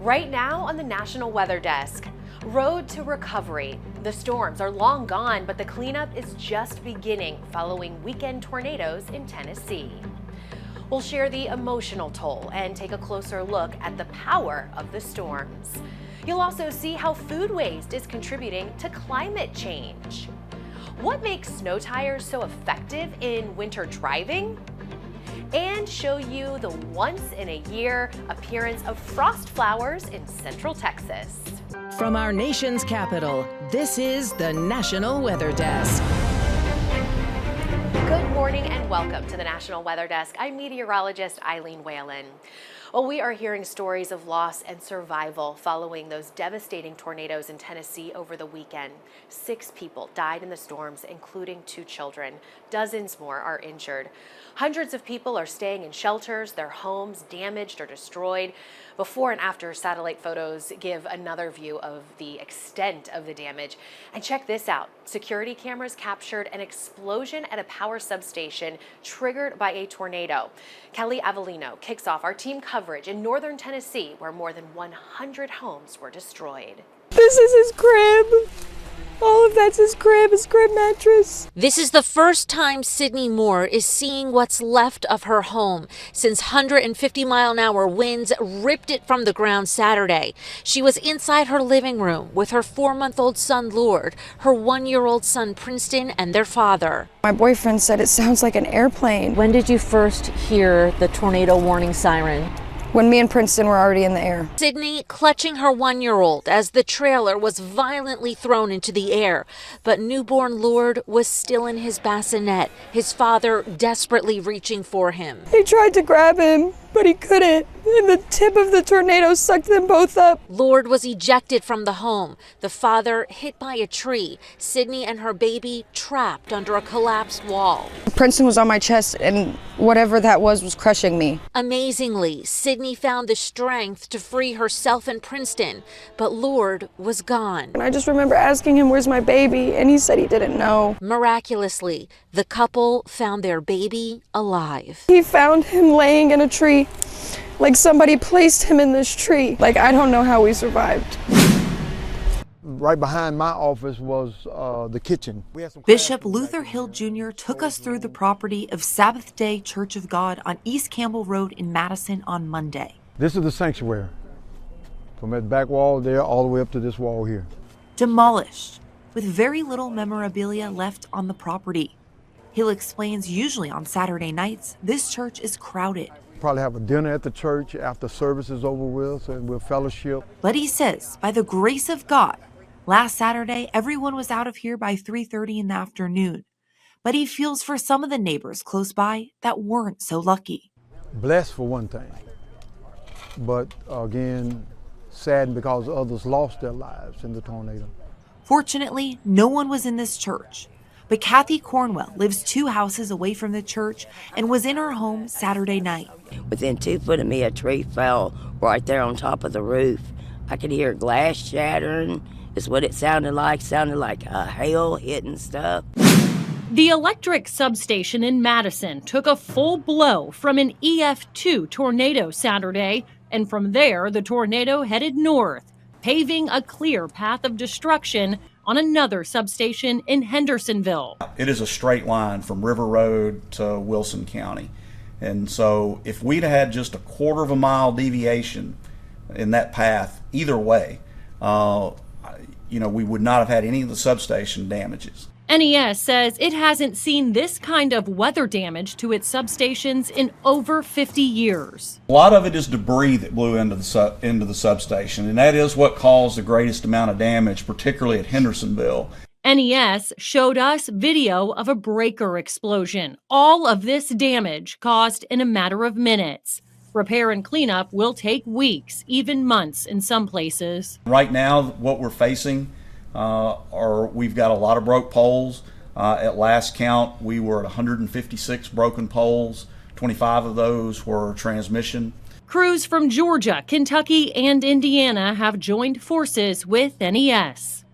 Right now on the National Weather Desk, road to recovery. The storms are long gone, but the cleanup is just beginning following weekend tornadoes in Tennessee. We'll share the emotional toll and take a closer look at the power of the storms. You'll also see how food waste is contributing to climate change. What makes snow tires so effective in winter driving? And show you the once-in-a-year appearance of frost flowers in Central Texas. From our nation's capital, this is the National Weather Desk. Good morning and welcome to the National Weather Desk. I'm meteorologist Eileen Whalen. Well, we are hearing stories of loss and survival following those devastating tornadoes in Tennessee over the weekend. 6 people died in the storms, including 2 children. Dozens more are injured. Hundreds of people are staying in shelters, their homes damaged or destroyed. Before and after satellite photos give another view of the extent of the damage. And check this out. Security cameras captured an explosion at a power substation triggered by a tornado. Kelly Avellino kicks off our team coverage in northern Tennessee, where more than 100 homes were destroyed. This is his crib. All of that's his crib mattress. This is the first time Sydney Moore is seeing what's left of her home since 150-mile-an-hour winds ripped it from the ground Saturday. She was inside her living room with her 4-month-old son, Lord, her 1-year-old son, Princeton, and their father. My boyfriend said it sounds like an airplane. When did you first hear the tornado warning siren? When me and Princeton were already in the air. Sydney clutching her 1-year-old as the trailer was violently thrown into the air. But newborn Lord was still in his bassinet, his father desperately reaching for him. He tried to grab him, but he couldn't. And the tip of the tornado sucked them both up. Lord was ejected from the home. The father hit by a tree. Sydney and her baby trapped under a collapsed wall. Princeton was on my chest, and whatever that was crushing me. Amazingly, Sydney found the strength to free herself and Princeton, but Lord was gone. And I just remember asking him, "Where's my baby?" And he said he didn't know. Miraculously, the couple found their baby alive. He found him laying in a tree, like somebody placed him in this tree. Like, I don't know how we survived. Right behind my office was the kitchen. Bishop Luther Hill Jr. took us through the property of Sabbath Day Church of God on East Campbell Road in Madison on Monday. This is the sanctuary. From that back wall there all the way up to this wall here. Demolished, with very little memorabilia left on the property. Hill explains usually on Saturday nights, this church is crowded. Probably have a dinner at the church after service is over with, and we'll fellowship. But he says, by the grace of God, last Saturday, everyone was out of here by 3:30 in the afternoon. But he feels for some of the neighbors close by that weren't so lucky. Blessed for one thing, but again, saddened because others lost their lives in the tornado. Fortunately, no one was in this church. But Kathy Cornwell lives 2 houses away from the church and was in her home Saturday night. Within 2 foot of me, a tree fell right there on top of the roof. I could hear glass shattering. Is what it sounded like hail hitting stuff. The electric substation in Madison took a full blow from an EF2 tornado Saturday, and from there the tornado headed north, paving a clear path of destruction on another substation in Hendersonville. It is a straight line from River Road to Wilson County. And so if we'd had just a 1/4 mile deviation in that path either way, we would not have had any of the substation damages. NES says it hasn't seen this kind of weather damage to its substations in over 50 years. A lot of it is debris that blew into the substation, and that is what caused the greatest amount of damage, particularly at Hendersonville. NES showed us video of a breaker explosion. All of this damage caused in a matter of minutes. Repair and cleanup will take weeks, even months in some places. Right now, what we're facing we've got a lot of broke poles. At last count, we were at 156 broken poles. 25 of those were transmission. Crews from Georgia, Kentucky, and Indiana have joined forces with NES.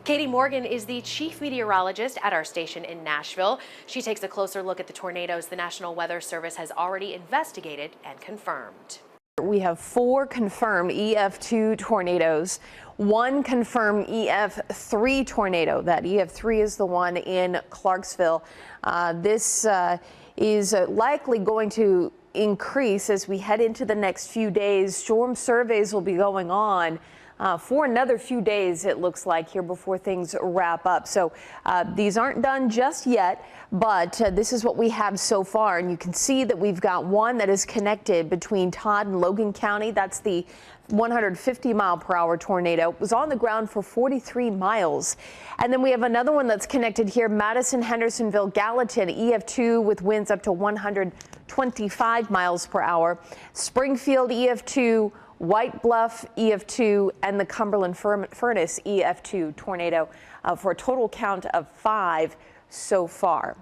Katie Morgan is the chief meteorologist at our station in Nashville. She takes a closer look at the tornadoes the National Weather Service has already investigated and confirmed. We have 4 confirmed EF2 tornadoes, 1 confirmed EF3 tornado. That EF3 is the one in Clarksville. This is likely going to increase as we head into the next few days. Storm surveys will be going on for another few days, it looks like, here before things wrap up. So these aren't done just yet, but this is what we have so far. And you can see that we've got one that is connected between Todd and Logan County. That's the 150-mile-per-hour tornado. It was on the ground for 43 miles. And then we have another one that's connected here, Madison, Hendersonville, Gallatin, EF2 with winds up to 125 miles per hour. Springfield, EF2, White Bluff, EF2, and the Cumberland Furnace, EF2 tornado, for a total count of 5 so far.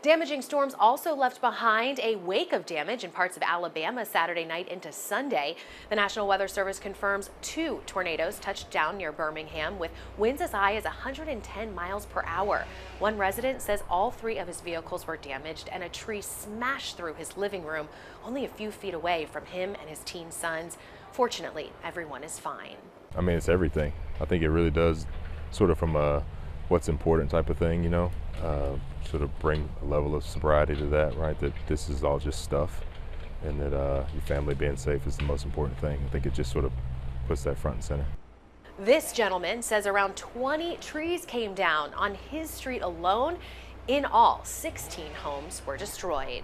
Damaging storms also left behind a wake of damage in parts of Alabama Saturday night into Sunday. The National Weather Service confirms 2 tornadoes touched down near Birmingham with winds as high as 110 miles per hour. One resident says all 3 of his vehicles were damaged and a tree smashed through his living room only a few feet away from him and his teen sons. Fortunately, everyone is fine. I mean, it's everything. I think it really does sort of from a what's important type of thing, you know, sort of bring a level of sobriety to that, right? That this is all just stuff and that your family being safe is the most important thing. I think it just sort of puts that front and center. This gentleman says around 20 trees came down on his street alone. In all, 16 homes were destroyed.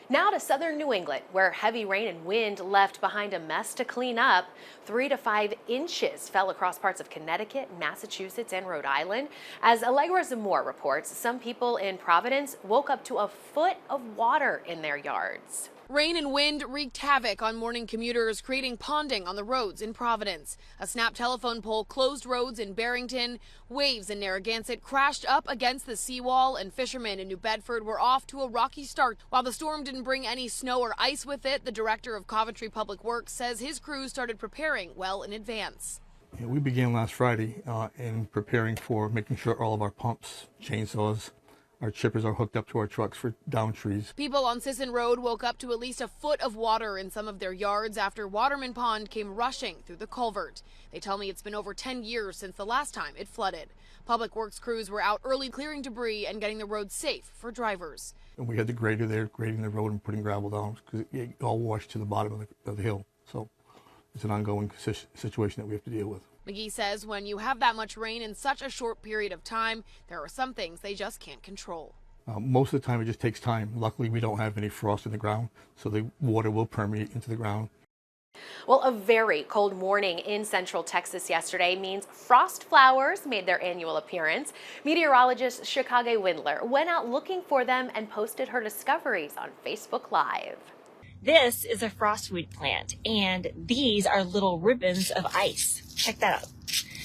Now to southern New England, where heavy rain and wind left behind a mess to clean up. 3 to 5 inches fell across parts of Connecticut, Massachusetts, and Rhode Island. As Allegra Zamora reports, some people in Providence woke up to a foot of water in their yards. Rain and wind wreaked havoc on morning commuters, creating ponding on the roads in Providence. A snapped telephone pole closed roads in Barrington. Waves in Narragansett crashed up against the seawall, and fishermen in New Bedford were off to a rocky start. While the storm didn't bring any snow or ice with it, the director of Coventry Public Works says his crews started preparing well in advance. Yeah, we began last Friday in preparing for making sure all of our pumps, chainsaws, our chippers are hooked up to our trucks for down trees. People on Sisson Road woke up to at least a foot of water in some of their yards after Waterman Pond came rushing through the culvert. They tell me it's been over 10 years since the last time it flooded. Public Works crews were out early clearing debris and getting the road safe for drivers. And we had the grader there grading the road and putting gravel down because it all washed to the bottom of the hill. So it's an ongoing situation that we have to deal with. McGee says when you have that much rain in such a short period of time, there are some things they just can't control. Most of the time it just takes time. Luckily, we don't have any frost in the ground, so the water will permeate into the ground. Well, a very cold morning in central Texas yesterday means frost flowers made their annual appearance. Meteorologist Chicago Windler went out looking for them and posted her discoveries on Facebook Live. This is a frostweed plant, and these are little ribbons of ice. Check that out.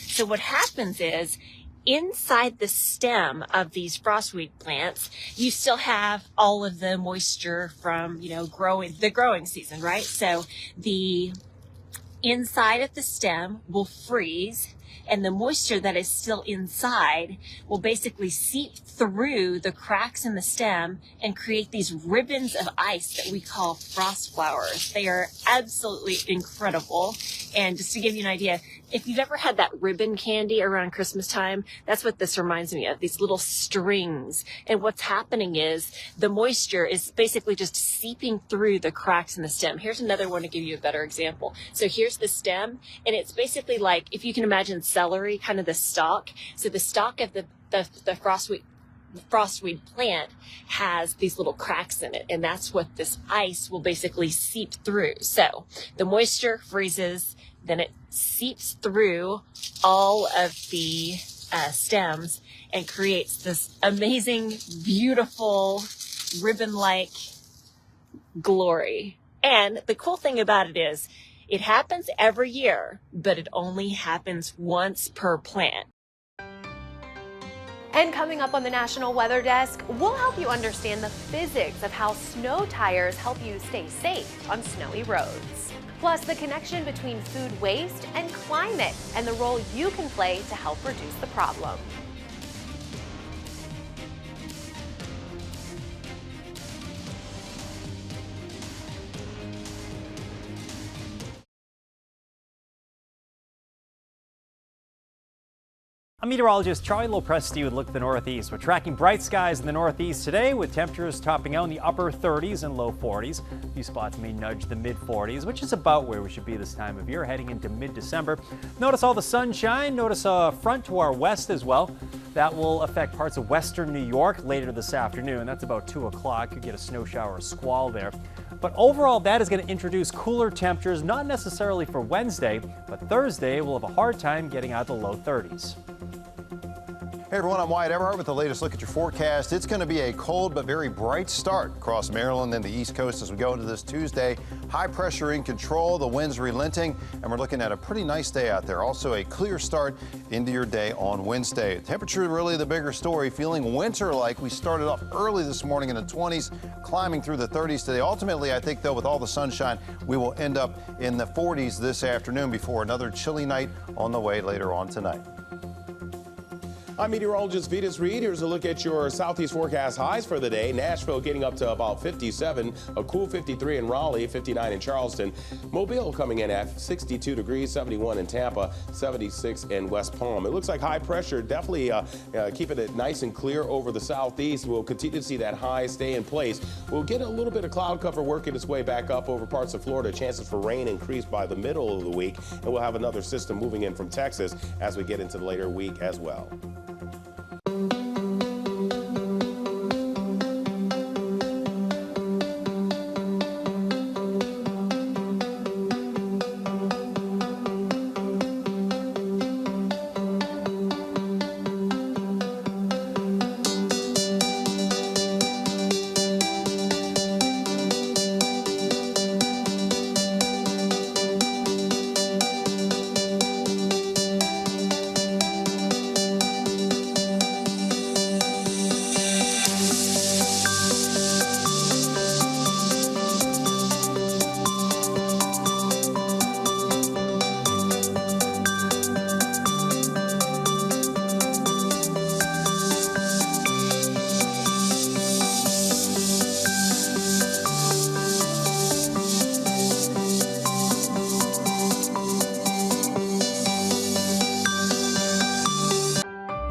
So what happens is, inside the stem of these frostweed plants, you still have all of the moisture from, the growing season, right? So the inside of the stem will freeze, and the moisture that is still inside will basically seep through the cracks in the stem and create these ribbons of ice that we call frost flowers. They are absolutely incredible. And just to give you an idea, if you've ever had that ribbon candy around Christmas time, that's what this reminds me of, these little strings. And what's happening is the moisture is basically just seeping through the cracks in the stem. Here's another one to give you a better example. So here's the stem, and it's basically like, if you can imagine celery, kind of the stalk. So the stalk of the frostweed plant has these little cracks in it, and that's what this ice will basically seep through. So the moisture freezes, then it seeps through all of the stems and creates this amazing, beautiful, ribbon-like glory. And the cool thing about it is, it happens every year, but it only happens once per plant. And coming up on the National Weather Desk, we'll help you understand the physics of how snow tires help you stay safe on snowy roads. Plus, the connection between food waste and climate and the role you can play to help reduce the problem. I'm meteorologist Charlie Lopresti with Look at the Northeast. We're tracking bright skies in the Northeast today with temperatures topping out in the upper 30s and low 40s. A few spots may nudge the mid 40s, which is about where we should be this time of year heading into mid-December. Notice all the sunshine. Notice a front to our west as well. That will affect parts of western New York later this afternoon. That's about 2 o'clock. Could get a snow shower or squall there. But overall, that is going to introduce cooler temperatures, not necessarily for Wednesday, but Thursday we'll have a hard time getting out of the low 30s. Hey everyone, I'm Wyatt Everhart with the latest look at your forecast. It's going to be a cold but very bright start across Maryland and the East Coast as we go into this Tuesday. High pressure in control, the winds relenting, and we're looking at a pretty nice day out there. Also a clear start into your day on Wednesday. Temperature really the bigger story, feeling winter-like. We started off early this morning in the 20s, climbing through the 30s today. Ultimately, I think though with all the sunshine, we will end up in the 40s this afternoon before another chilly night on the way later on tonight. I'm meteorologist Vitas Reed. Here's a look at your southeast forecast highs for the day. Nashville getting up to about 57, a cool 53 in Raleigh, 59 in Charleston. Mobile coming in at 62 degrees, 71 in Tampa, 76 in West Palm. It looks like high pressure definitely keeping it nice and clear over the southeast. We'll continue to see that high stay in place. We'll get a little bit of cloud cover working its way back up over parts of Florida. Chances for rain increase by the middle of the week, and we'll have another system moving in from Texas as we get into the later week as well.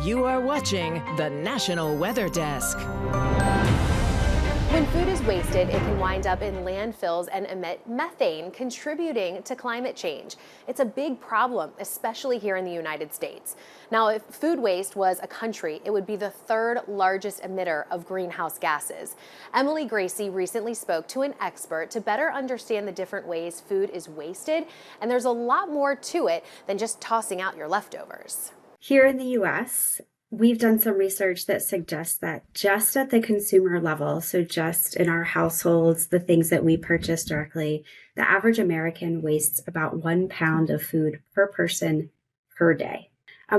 You are watching the National Weather Desk. When food is wasted, it can wind up in landfills and emit methane, contributing to climate change. It's a big problem, especially here in the United States. Now, if food waste was a country, it would be the third largest emitter of greenhouse gases. Emily Gracie recently spoke to an expert to better understand the different ways food is wasted, and there's a lot more to it than just tossing out your leftovers. Here in the U.S., we've done some research that suggests that just at the consumer level, so just in our households, the things that we purchase directly, the average American wastes about 1 pound of food per person per day.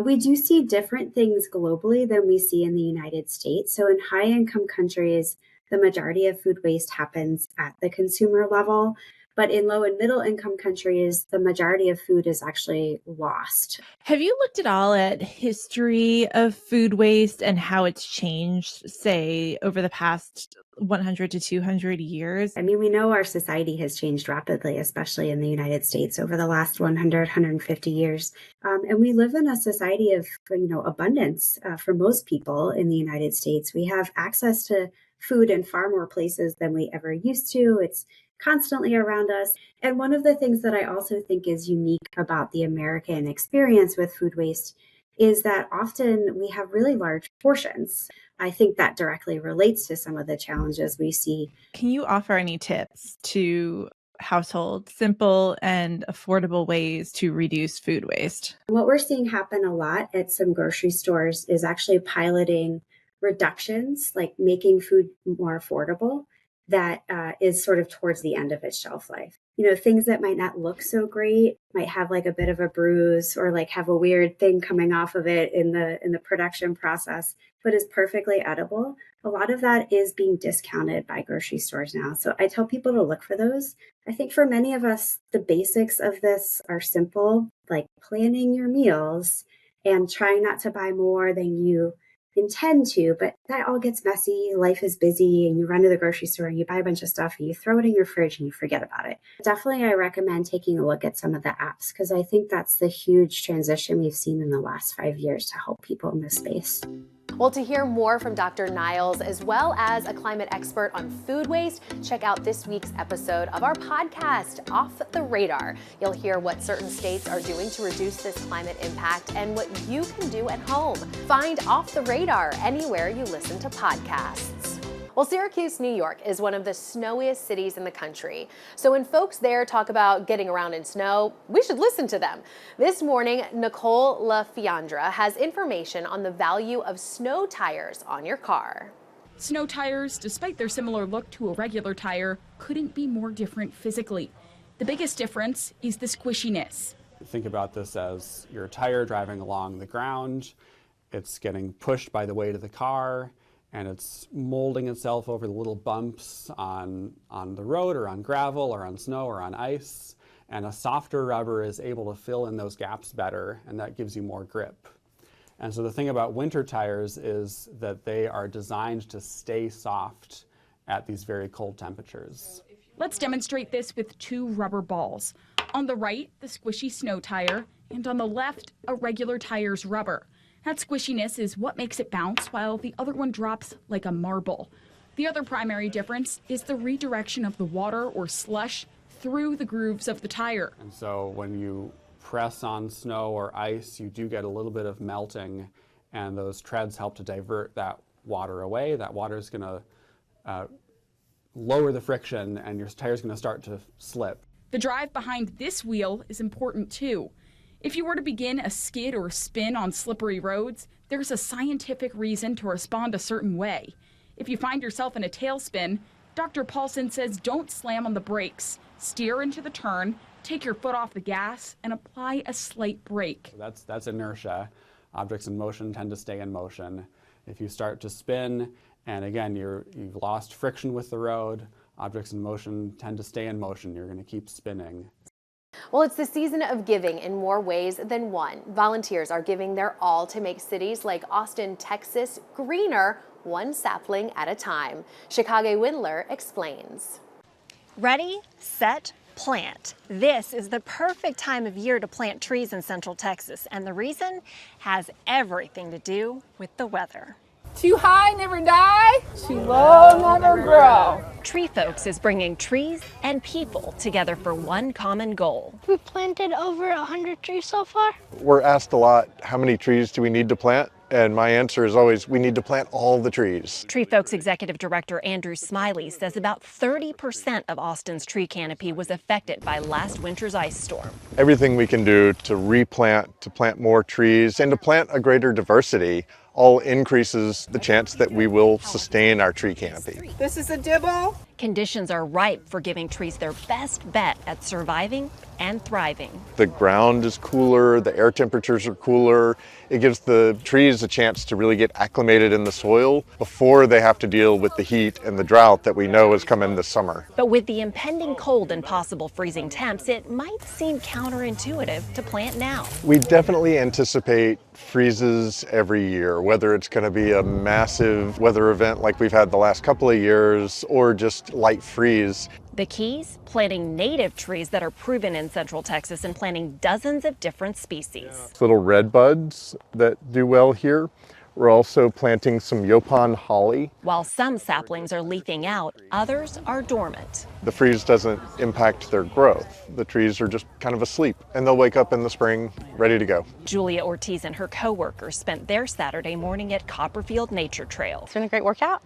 We do see different things globally than we see in the United States. So in high-income countries, the majority of food waste happens at the consumer level. But in low and middle income countries, the majority of food is actually lost. Have you looked at all at history of food waste and how it's changed, say, over the past 100 to 200 years? I mean, we know our society has changed rapidly, especially in the United States over the last 100, 150 years. And we live in a society of, abundance for most people in the United States. We have access to food in far more places than we ever used to. It's constantly around us. And one of the things that I also think is unique about the American experience with food waste is that often we have really large portions. I think that directly relates to some of the challenges we see. Can you offer any tips to households, simple and affordable ways to reduce food waste? What we're seeing happen a lot at some grocery stores is actually piloting reductions, like making food more affordable. That is sort of towards the end of its shelf life. Things that might not look so great, might have like a bit of a bruise or like have a weird thing coming off of it in the production process, but is perfectly edible. A lot of that is being discounted by grocery stores now. So I tell people to look for those. I think for many of us, the basics of this are simple, like planning your meals and trying not to buy more than you intend to, but that all gets messy. Life is busy and you run to the grocery store and you buy a bunch of stuff and you throw it in your fridge and you forget about it. Definitely, I recommend taking a look at some of the apps because I think that's the huge transition we've seen in the last 5 years to help people in this space. Well, to hear more from Dr. Niles, as well as a climate expert on food waste, check out this week's episode of our podcast, Off the Radar. You'll hear what certain states are doing to reduce this climate impact and what you can do at home. Find Off the Radar anywhere you listen to podcasts. Well, Syracuse, New York is one of the snowiest cities in the country. So when folks there talk about getting around in snow, we should listen to them. This morning, Nicole LaFiandra has information on the value of snow tires on your car. Snow tires, despite their similar look to a regular tire, couldn't be more different physically. The biggest difference is the squishiness. Think about this as your tire driving along the ground. It's getting pushed by the weight of the car, and it's molding itself over the little bumps on the road or on gravel or on snow or on ice. And a softer rubber is able to fill in those gaps better, and that gives you more grip. And so the thing about winter tires is that they are designed to stay soft at these very cold temperatures. Let's demonstrate this with 2 rubber balls. On the right, the squishy snow tire, and on the left, a regular tire's rubber. That squishiness is what makes it bounce, while the other one drops like a marble. The other primary difference is the redirection of the water or slush through the grooves of the tire. And so when you press on snow or ice, you do get a little bit of melting, and those treads help to divert that water away. That water is going to lower the friction, and your tire is going to start to slip. The drive behind this wheel is important too. If you were to begin a skid or spin on slippery roads, there's a scientific reason to respond a certain way. If you find yourself in a tailspin, Dr. Paulson says don't slam on the brakes. Steer into the turn, take your foot off the gas, and apply a slight brake. That's inertia. Objects in motion tend to stay in motion. If you start to spin, and again, you've lost friction with the road, objects in motion tend to stay in motion. You're going to keep spinning. Well, it's the season of giving in more ways than one. Volunteers are giving their all to make cities like Austin, Texas greener, one sapling at a time. Chicago Windler explains. Ready, set, plant. This is the perfect time of year to plant trees in Central Texas, and the reason has everything to do with the weather. Too high, never die. Too low, never grow. Tree Folks is bringing trees and people together for one common goal. We've planted over 100 trees so far. We're asked a lot, how many trees do we need to plant? And my answer is always, we need to plant all the trees. Tree Folks Executive Director Andrew Smiley says about 30% of Austin's tree canopy was affected by last winter's ice storm. Everything we can do to replant, to plant more trees, and to plant a greater diversity all increases the chance that we will sustain our tree canopy. This is a dibble. Conditions are ripe for giving trees their best bet at surviving and thriving. The ground is cooler, the air temperatures are cooler. It gives the trees a chance to really get acclimated in the soil before they have to deal with the heat and the drought that we know is coming this summer. But with the impending cold and possible freezing temps, it might seem counterintuitive to plant now. We definitely anticipate freezes every year, whether it's going to be a massive weather event like we've had the last couple of years or just light freeze. The keys? Planting native trees that are proven in Central Texas and planting dozens of different species. Little red buds that do well here. We're also planting some Yopon holly. While some saplings are leafing out, others are dormant. The freeze doesn't impact their growth. The trees are just kind of asleep, and they'll wake up in the spring ready to go. Julia Ortiz and her co-workers spent their Saturday morning at Copperfield Nature Trail. It's been a great workout,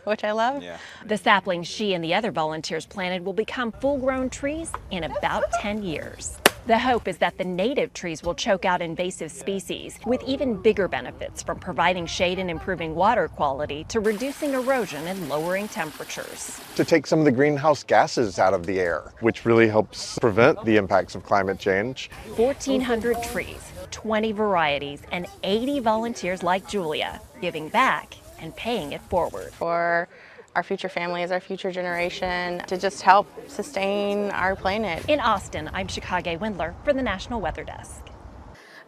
which I love. Yeah. The saplings she and the other volunteers planted will become full-grown trees in about 10 years. The hope is that the native trees will choke out invasive species, with even bigger benefits from providing shade and improving water quality to reducing erosion and lowering temperatures. To take some of the greenhouse gases out of the air, which really helps prevent the impacts of climate change. 1,400 trees, 20 varieties, and 80 volunteers like Julia, giving back and paying it forward. For our future families, our future generation, to just help sustain our planet. In Austin, I'm Chicago Windler for the National Weather Desk.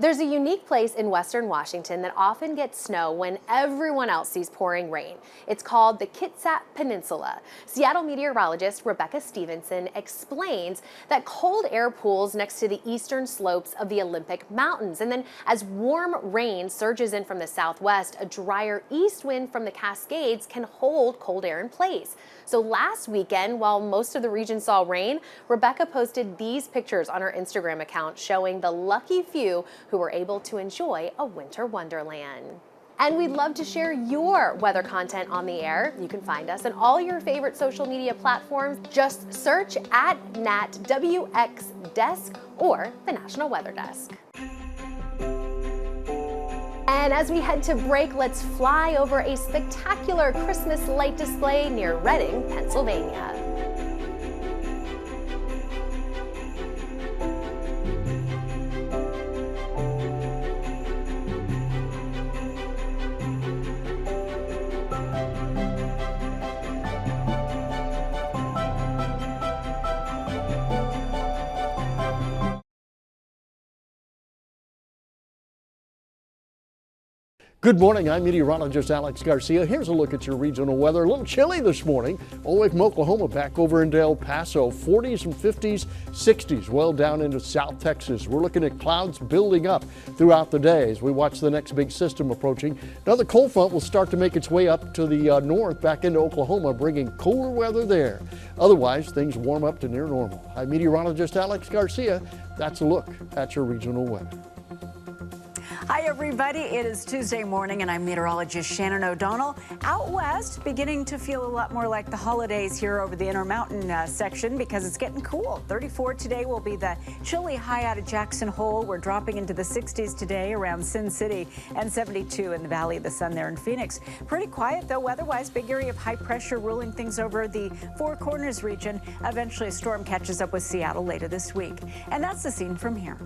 There's a unique place in western Washington that often gets snow when everyone else sees pouring rain. It's called the Kitsap Peninsula. Seattle meteorologist Rebecca Stevenson explains that cold air pools next to the eastern slopes of the Olympic Mountains. And then as warm rain surges in from the southwest, a drier east wind from the Cascades can hold cold air in place. So last weekend, while most of the region saw rain, Rebecca posted these pictures on her Instagram account showing the lucky few who were able to enjoy a winter wonderland. And we'd love to share your weather content on the air. You can find us on all your favorite social media platforms. Just search at NatWX or the National Weather Desk. And as we head to break, let's fly over a spectacular Christmas light display near Reading, Pennsylvania. Good morning, I'm meteorologist Alex Garcia. Here's a look at your regional weather. A little chilly this morning, all the way from Oklahoma back over into El Paso. 40s and 50s, 60s, well down into South Texas. We're looking at clouds building up throughout the day as we watch the next big system approaching. Another cold front will start to make its way up to the north, back into Oklahoma, bringing cooler weather there. Otherwise, things warm up to near normal. I'm meteorologist Alex Garcia. That's a look at your regional weather. Hi, everybody. It is Tuesday morning, and I'm meteorologist Shannon O'Donnell. Out west, beginning to feel a lot more like the holidays here over the Intermountain section because it's getting cool. 34 today will be the chilly high out of Jackson Hole. We're dropping into the 60s today around Sin City and 72 in the Valley of the Sun there in Phoenix. Pretty quiet, though, weather-wise. Big area of high pressure ruling things over the Four Corners region. Eventually, a storm catches up with Seattle later this week. And that's the scene from here.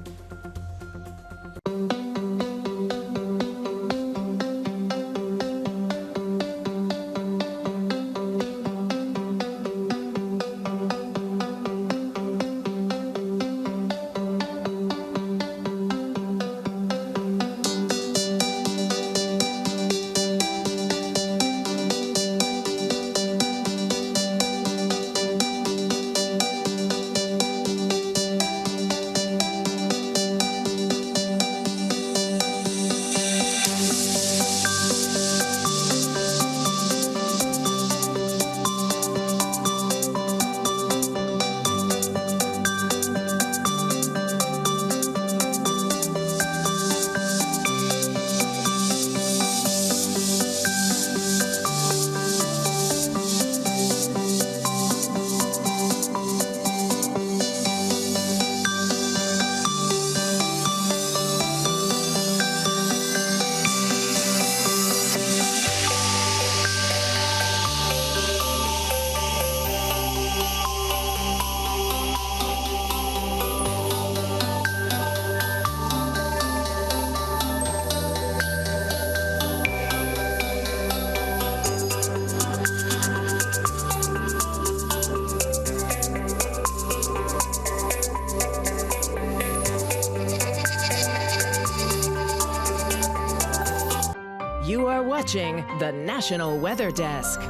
You are watching the National Weather Desk.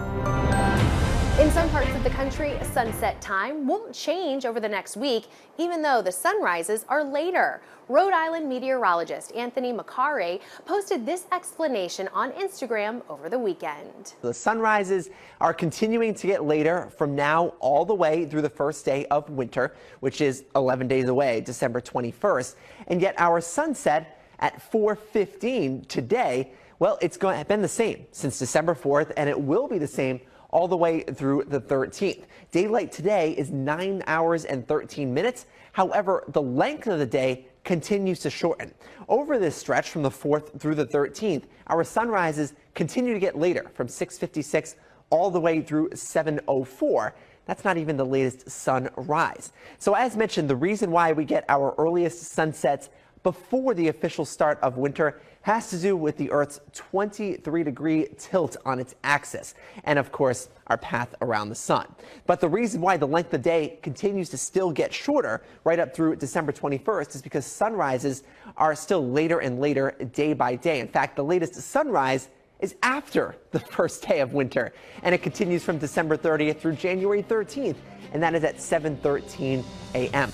In some parts of the country, sunset time won't change over the next week, even though the sunrises are later. Rhode Island meteorologist Anthony Macare posted this explanation on Instagram over the weekend. The sunrises are continuing to get later from now all the way through the first day of winter, which is 11 days away, December 21st. And yet our sunset at 4:15 today, well, it's been the same since December 4th, and it will be the same all the way through the 13th. Daylight today is 9 hours and 13 minutes. However, the length of the day continues to shorten. Over this stretch from the 4th through the 13th, our sunrises continue to get later from 6:56 all the way through 7:04. That's not even the latest sunrise. So as mentioned, the reason why we get our earliest sunsets before the official start of winter has to do with the Earth's 23-degree tilt on its axis, and of course, our path around the sun. But the reason why the length of day continues to still get shorter right up through December 21st is because sunrises are still later and later day by day. In fact, the latest sunrise is after the first day of winter, and it continues from December 30th through January 13th, and that is at 7:13 a.m.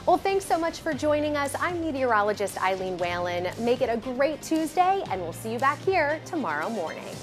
Well, thanks so much for joining us. I'm meteorologist Eileen Whalen. Make it a great Tuesday, and we'll see you back here tomorrow morning.